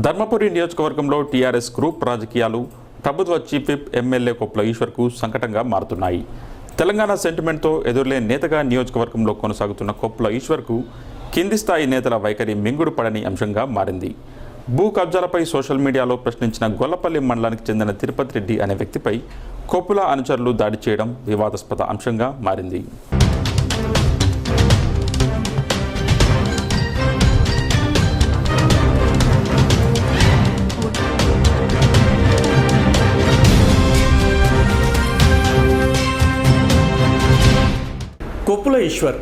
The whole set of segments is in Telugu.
ధర్మపురి నియోజకవర్గంలో టీఆర్ఎస్ గ్రూప్ రాజకీయాలు ప్రభుత్వ చీఫ్ విప్ ఎమ్మెల్యే కొప్పుల ఈశ్వర్కు సంకటంగా మారుతున్నాయి. తెలంగాణ సెంటిమెంట్తో ఎదురులేని నేతగా నియోజకవర్గంలో కొనసాగుతున్న కొప్పుల ఈశ్వర్కు కింది స్థాయి నేతల వైఖరి మింగుడు పడని అంశంగా మారింది. భూ కబ్జాలపై సోషల్ మీడియాలో ప్రశ్నించిన గొల్లపల్లి మండలానికి చెందిన తిరుపతి రెడ్డి అనే వ్యక్తిపై కొప్పుల అనుచరులు దాడి చేయడం వివాదాస్పద అంశంగా మారింది. కొప్పుల ఈశ్వర్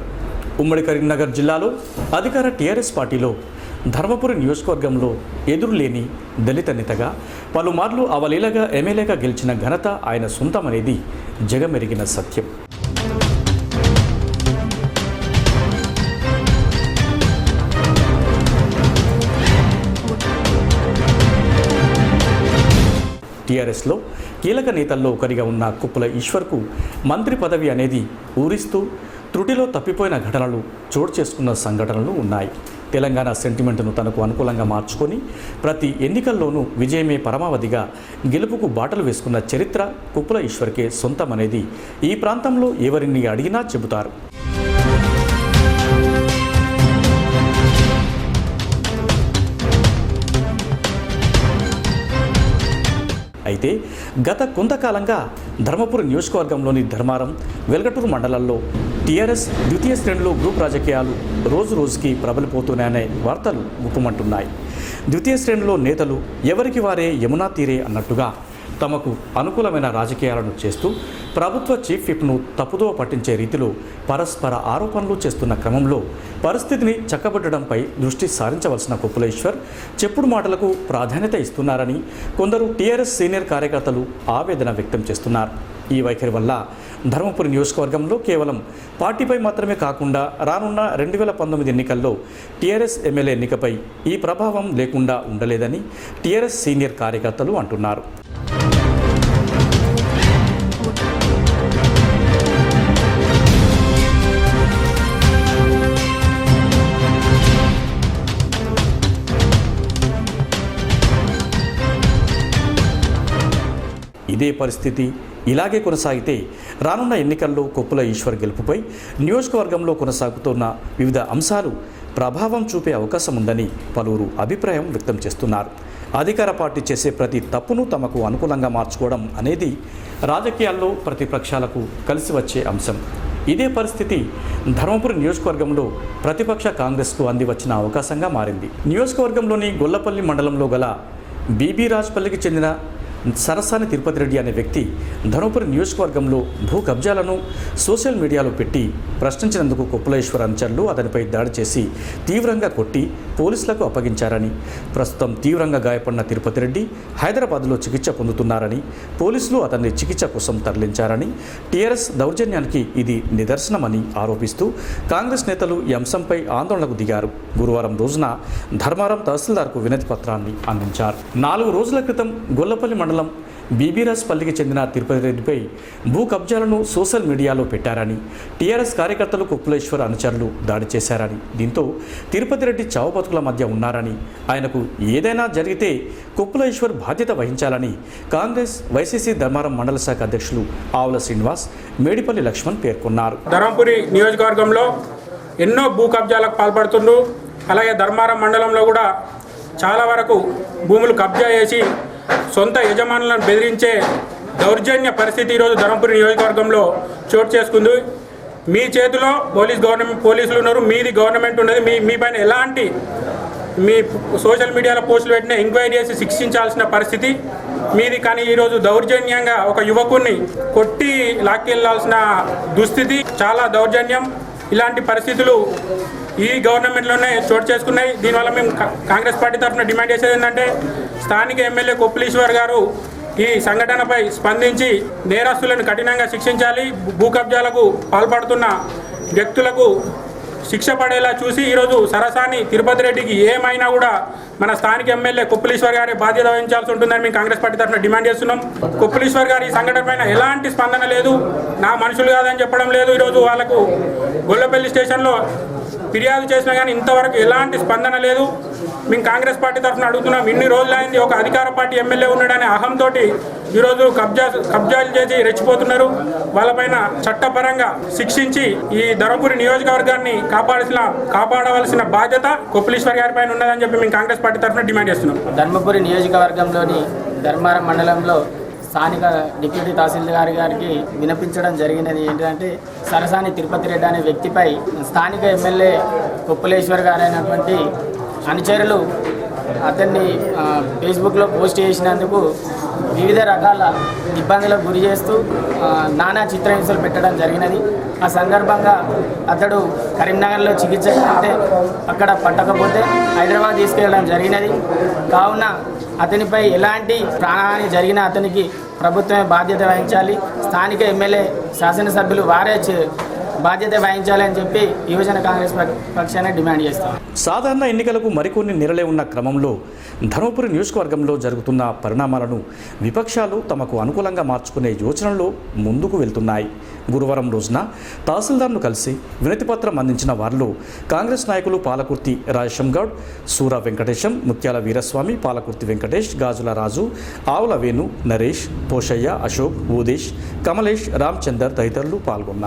ఉమ్మడి కరీంనగర్ జిల్లాలో అధికార టీఆర్ఎస్ పార్టీలో ధర్మపురి నియోజకవర్గంలో ఎదురులేని దళిత నేతగా పలుమార్లు అవలీలగా ఎమ్మెల్యేగా గెలిచిన ఘనత ఆయన సొంతమనేది జగమెరిగిన సత్యం. టీఆర్ఎస్లో కీలక నేతల్లో ఒకరిగా ఉన్న కొప్పుల ఈశ్వర్కు మంత్రి పదవి అనేది ఊరిస్తూ త్రుటిలో తప్పిపోయిన ఘటనలు చోటు చేసుకున్న సంఘటనలు ఉన్నాయి. తెలంగాణ సెంటిమెంట్ను తనకు అనుకూలంగా మార్చుకొని ప్రతి ఎన్నికల్లోనూ విజయమే పరమావధిగా గెలుపుకు బాటలు వేసుకున్న చరిత్ర కొప్పుల ఈశ్వర్కే సొంతమనేది ఈ ప్రాంతంలో ఎవరిని అడిగినా చెబుతారు. అయితే గత కొంతకాలంగా ధర్మపురి నియోజకవర్గంలోని ధర్మారం, వెల్గటూరు మండలాల్లో టీఆర్ఎస్ ద్వితీయ శ్రేణిలో గ్రూప్ రాజకీయాలు రోజు రోజుకి ప్రబలిపోతున్నాయనే వార్తలు గుప్పమంటున్నాయి. ద్వితీయ శ్రేణిలో నేతలు ఎవరికి వారే యమునా తీరే అన్నట్టుగా తమకు అనుకూలమైన రాజకీయాలను చేస్తూ ప్రభుత్వ చీఫ్ విప్ను తప్పుదోవ పట్టించే రీతిలో పరస్పర ఆరోపణలు చేస్తున్న క్రమంలో పరిస్థితిని చక్కబెట్టడంపై దృష్టి సారించవలసిన కొప్పుల ఈశ్వర్ చెప్పుడు మాటలకు ప్రాధాన్యత ఇస్తున్నారని కొందరు టీఆర్ఎస్ సీనియర్ కార్యకర్తలు ఆవేదన వ్యక్తం చేస్తున్నారు. ఈ వైఖరి వల్ల ధర్మపురి నియోజకవర్గంలో కేవలం పార్టీపై మాత్రమే కాకుండా రానున్న 2019 ఎన్నికల్లో టీఆర్ఎస్ ఎమ్మెల్యే ఎన్నికపై ఈ ప్రభావం లేకుండా ఉండలేదని టీఆర్ఎస్ సీనియర్ కార్యకర్తలు అంటున్నారు. ఇదే పరిస్థితి ఇలాగే కొనసాగితే రానున్న ఎన్నికల్లో కొప్పుల ఈశ్వర్ గెలుపుపై నియోజకవర్గంలో కొనసాగుతున్న వివిధ అంశాలు ప్రభావం చూపే అవకాశం ఉందని పలువురు అభిప్రాయం వ్యక్తం చేస్తున్నారు. అధికార పార్టీ చేసే ప్రతి తప్పును తమకు అనుకూలంగా మార్చుకోవడం అనేది రాజకీయాల్లో ప్రతిపక్షాలకు కలిసి వచ్చే అంశం. ఇదే పరిస్థితి ధర్మపురి నియోజకవర్గంలో ప్రతిపక్ష కాంగ్రెస్కు అంది వచ్చిన అవకాశంగా మారింది. నియోజకవర్గంలోని గొల్లపల్లి మండలంలో గల బీబీ రాజ్పల్లికి చెందిన సరసాని తిరుపతి రెడ్డి అనే వ్యక్తి ధర్మపురి నియోజకవర్గంలో భూ కబ్జాలను సోషల్ మీడియాలో పెట్టి ప్రశ్నించినందుకు కొప్పుల ఈశ్వర్ అనుచరులు అతనిపై దాడి చేసి తీవ్రంగా కొట్టి పోలీసులకు అప్పగించారని, ప్రస్తుతం తీవ్రంగా గాయపడిన తిరుపతి రెడ్డి హైదరాబాద్లో చికిత్స పొందుతున్నారని, పోలీసులు అతన్ని చికిత్స కోసం తరలించారని, టీఆర్ఎస్ దౌర్జన్యానికి ఇది నిదర్శనమని ఆరోపిస్తూ కాంగ్రెస్ నేతలు ఈ అంశంపై ఆందోళనకు దిగారు. గురువారం రోజున ధర్మారం తహసీల్దార్కు వినతి పత్రాన్ని అందించారు. 4 రోజుల క్రితం గొల్లపల్లి మండలం బీబీరాజ్పల్లికి చెందిన తిరుపతి రెడ్డిపై భూ కబ్జాలను సోషల్ మీడియాలో పెట్టారని, టీఆర్ఎస్ కార్యకర్తలు కొప్పుల ఈశ్వర్ అనుచరులు దాడి చేశారని, దీంతో తిరుపతి రెడ్డి చావు బతుకుల మధ్య ఉన్నారని, ఆయనకు ఏదైనా జరిగితే కొప్పుల ఈశ్వర్ బాధ్యత వహించాలని కాంగ్రెస్ వైసీసీ ధర్మారం మండల శాఖ అధ్యక్షులు ఆవుల శ్రీనివాస్, మేడిపల్లి లక్ష్మణ్ పేర్కొన్నారు. ధర్మపురి నియోజకవర్గంలో ఎన్నో భూ కబ్జాలకు పాల్పడుతుండ్రు. అలాగే ధర్మారం మండలంలో కూడా చాలా వరకు భూములు కబ్జా చేసి సొంత యజమానులను బెదిరించే దౌర్జన్య పరిస్థితి ఈరోజు ధర్మపురి నియోజకవర్గంలో చోటు చేసుకుంది. మీ చేతిలో పోలీసులు ఉన్నారు, మీది గవర్నమెంట్ ఉన్నది. మీ పైన ఎలాంటి మీ సోషల్ మీడియాలో పోస్టులు పెట్టిన ఎంక్వైరీ చేసి శిక్షించాల్సిన పరిస్థితి మీది. కానీ ఈరోజు దౌర్జన్యంగా ఒక యువకుడిని కొట్టి లాక్కెళ్లాల్సిన దుస్థితి, చాలా దౌర్జన్యం. ఇలాంటి పరిస్థితులు ఈ గవర్నమెంట్లోనే చోటు చేసుకున్నాయి. దీనివల్ల మేము కాంగ్రెస్ పార్టీ తరఫున డిమాండ్ చేసేది ఏంటంటే స్థానిక ఎమ్మెల్యే కొప్పుల ఈశ్వర్ గారు ఈ సంఘటనపై స్పందించి నేరస్తులను కఠినంగా శిక్షించాలి. భూ కబ్జాలకు పాల్పడుతున్న వ్యక్తులకు శిక్ష పడేలా చూసి ఈరోజు సరసాని తిరుపతి రెడ్డికి ఏమైనా కూడా మన స్థానిక ఎమ్మెల్యే కొప్పుల ఈశ్వర్ గారి బాధ్యత వహించాల్సి ఉంటుందని మేము కాంగ్రెస్ పార్టీ తరఫున డిమాండ్ చేస్తున్నాం. కొప్పుల ఈశ్వర్ గారి సంఘటన పైన ఎలాంటి స్పందన లేదు, నా మనుషులు కాదని చెప్పడం లేదు. ఈరోజు వాళ్ళకు గొల్లపల్లి స్టేషన్లో ఫిర్యాదు చేసినా కానీ ఇంతవరకు ఎలాంటి స్పందన లేదు. మేము కాంగ్రెస్ పార్టీ తరఫున అడుగుతున్నాం. ఇన్ని రోజులైంది ఒక అధికార పార్టీ ఎమ్మెల్యే ఉన్నాడనే అహంతో ఈరోజు కబ్జాలు చేసి రెచ్చిపోతున్నారు. వాళ్ళపైన చట్టపరంగా శిక్షించి ఈ ధర్మపురి నియోజకవర్గాన్ని కాపాడవలసిన బాధ్యత కొప్పులీశ్వర్ గారి పైన ఉన్నదని చెప్పి మేము కాంగ్రెస్ పార్టీ తరఫున డిమాండ్ చేస్తున్నాం. ధర్మపురి నియోజకవర్గంలోని ధర్మారం మండలంలో స్థానిక డిప్యూటీ తహసీల్దార్ గారికి వినిపించడం జరిగినది ఏంటంటే సరసాని తిరుపతి రెడ్డి అనే వ్యక్తిపై స్థానిక ఎమ్మెల్యే కొప్పులేశ్వర్ గారైనటువంటి అనుచరులు అతన్ని ఫేస్బుక్లో పోస్ట్ చేసినందుకు వివిధ రకాల ఇబ్బందులకు గురి చేస్తూ నానా చిత్రహింసలు పెట్టడం జరిగినది. ఆ సందర్భంగా అతడు కరీంనగర్లో చికిత్స అంటే అక్కడ పట్టకపోతే హైదరాబాద్ తీసుకెళ్ళడం జరిగినది. కావున అతనిపై ఎలాంటి ప్రాణహాని జరిగినా అతనికి ప్రభుత్వమే బాధ్యత వహించాలి. స్థానిక ఎమ్మెల్యే శాసనసభ్యులు వారే బాధ్యత వహించాలని చెప్పి యువజన కాంగ్రెస్ పక్షాన్ని డిమాండ్ చేస్తాం. సాధారణ ఎన్నికలకు మరికొన్ని నెలలే ఉన్న క్రమంలో ధర్మపురి నియోజకవర్గంలో జరుగుతున్న పరిణామాలను విపక్షాలు తమకు అనుకూలంగా మార్చుకునే యోచనలో ముందుకు వెళ్తున్నాయి. గురువారం రోజున తహసీల్దార్ను కలిసి వినతిపత్రం అందించిన వారిలో కాంగ్రెస్ నాయకులు పాలకుర్తి రాజేశం గౌడ్, సూర వెంకటేశం, ముత్యాల వీరస్వామి, పాలకుర్తి వెంకటేష్, గాజుల రాజు, ఆవుల వేణు, నరేష్, పోషయ్య, అశోక్, ఊదేశ్, కమలేష్, రామచందర్ తదితరులు పాల్గొన్నారు.